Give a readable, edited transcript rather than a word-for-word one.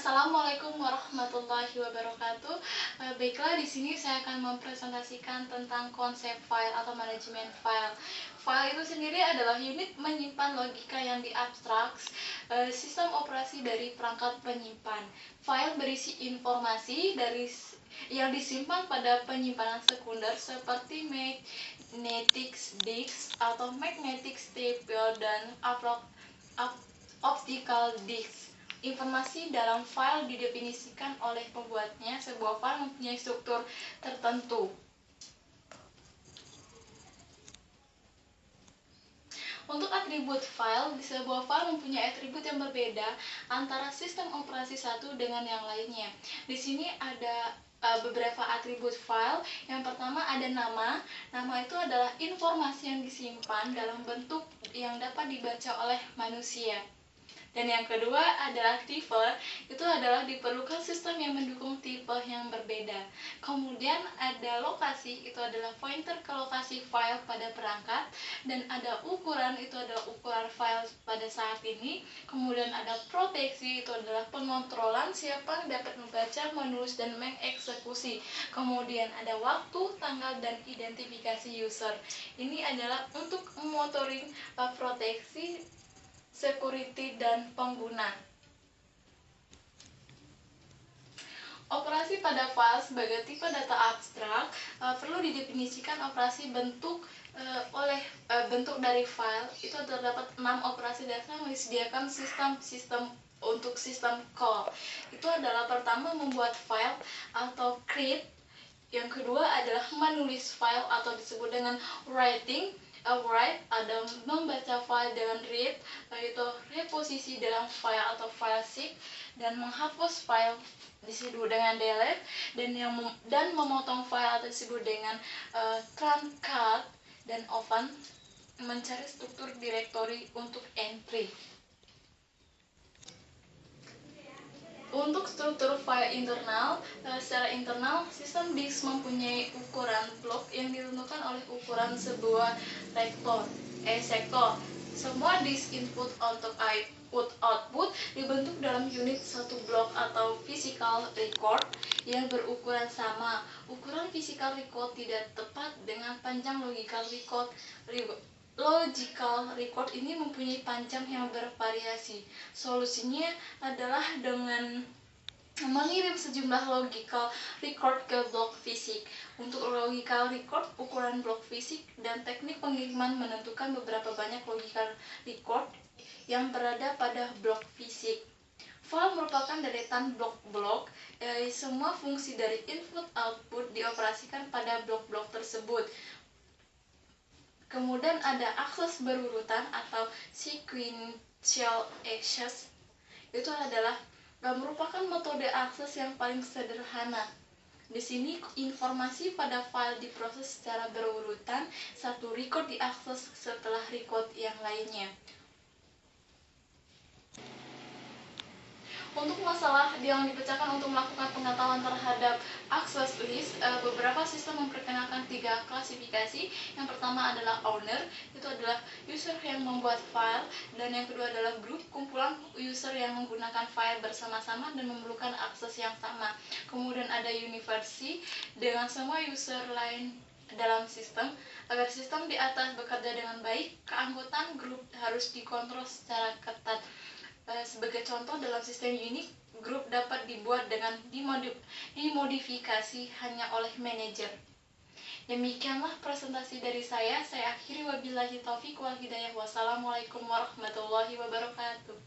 Assalamualaikum warahmatullahi wabarakatuh. Baiklah, di sini saya akan mempresentasikan tentang konsep file atau manajemen file. File itu sendiri adalah unit menyimpan logika yang diabstraks, sistem operasi dari perangkat penyimpan. File berisi informasi yang disimpan pada penyimpanan sekunder seperti magnetic disk atau magnetic tape dan optical disk. Informasi dalam file didefinisikan oleh pembuatnya. Sebuah file mempunyai struktur tertentu. Untuk atribut file, di sebuah file mempunyai atribut yang berbeda antara sistem operasi satu dengan yang lainnya. Di sini ada beberapa atribut file. Yang pertama ada nama. Nama itu adalah informasi yang disimpan dalam bentuk yang dapat dibaca oleh manusia. Dan yang kedua adalah tipe, itu adalah diperlukan sistem yang mendukung tipe yang berbeda. Kemudian ada lokasi, itu adalah pointer ke lokasi file pada perangkat. Dan ada ukuran, itu adalah ukuran file pada saat ini. Kemudian ada proteksi, itu adalah pengontrolan siapa yang dapat membaca, menulis, dan mengeksekusi. Kemudian ada waktu, tanggal, dan identifikasi user. Ini adalah untuk monitoring proteksi, security, dan pengguna. Operasi pada file sebagai tipe data abstrak perlu didefinisikan operasi bentuk bentuk dari file. Itu terdapat 6 operasi dasar yang disediakan sistem untuk sistem call. Itu adalah pertama membuat file atau create. Yang kedua adalah menulis file atau disebut dengan writing. Write ada membaca file dengan read, yaitu reposisi dalam file atau file sheet, dan menghapus file disebut dengan delete, dan memotong file atau disebut dengan truncat, dan open mencari struktur direktori untuk entry. Untuk struktur file internal, secara internal, sistem disk mempunyai ukuran blok yang ditentukan oleh ukuran sebuah sektor. Semua disk input untuk output dibentuk dalam unit satu blok atau physical record yang berukuran sama. Ukuran physical record tidak tepat dengan panjang logical record. Logical record ini mempunyai panjang yang bervariasi. Solusinya adalah dengan mengirim sejumlah logical record ke blok fisik. Untuk logical record, ukuran blok fisik dan teknik pengiriman menentukan beberapa banyak logical record yang berada pada blok fisik. File merupakan deretan blok-blok. Semua fungsi dari input-output dioperasikan pada blok-blok tersebut. Kemudian ada akses berurutan atau sequential access. Itu adalah merupakan metode akses yang paling sederhana. Di sini informasi pada file diproses secara berurutan, satu record diakses setelah record yang lainnya. Untuk masalah yang dipecahkan untuk melakukan pengetahuan terhadap access list, beberapa sistem memperkenalkan 3 klasifikasi. Yang pertama adalah owner, itu adalah user yang membuat file, dan yang kedua adalah group, kumpulan user yang menggunakan file bersama-sama dan memerlukan akses yang sama. Kemudian ada university, dengan semua user lain dalam sistem. Agar sistem di atas bekerja dengan baik, keanggotaan grup harus dikontrol secara ketat. Sebagai contoh, dalam sistem Unix, grup dapat dibuat dengan dimodifikasi hanya oleh manajer. Demikianlah presentasi dari saya. Saya akhiri, wabillahi taufiq wal hidayah. Wassalamualaikum warahmatullahi wabarakatuh.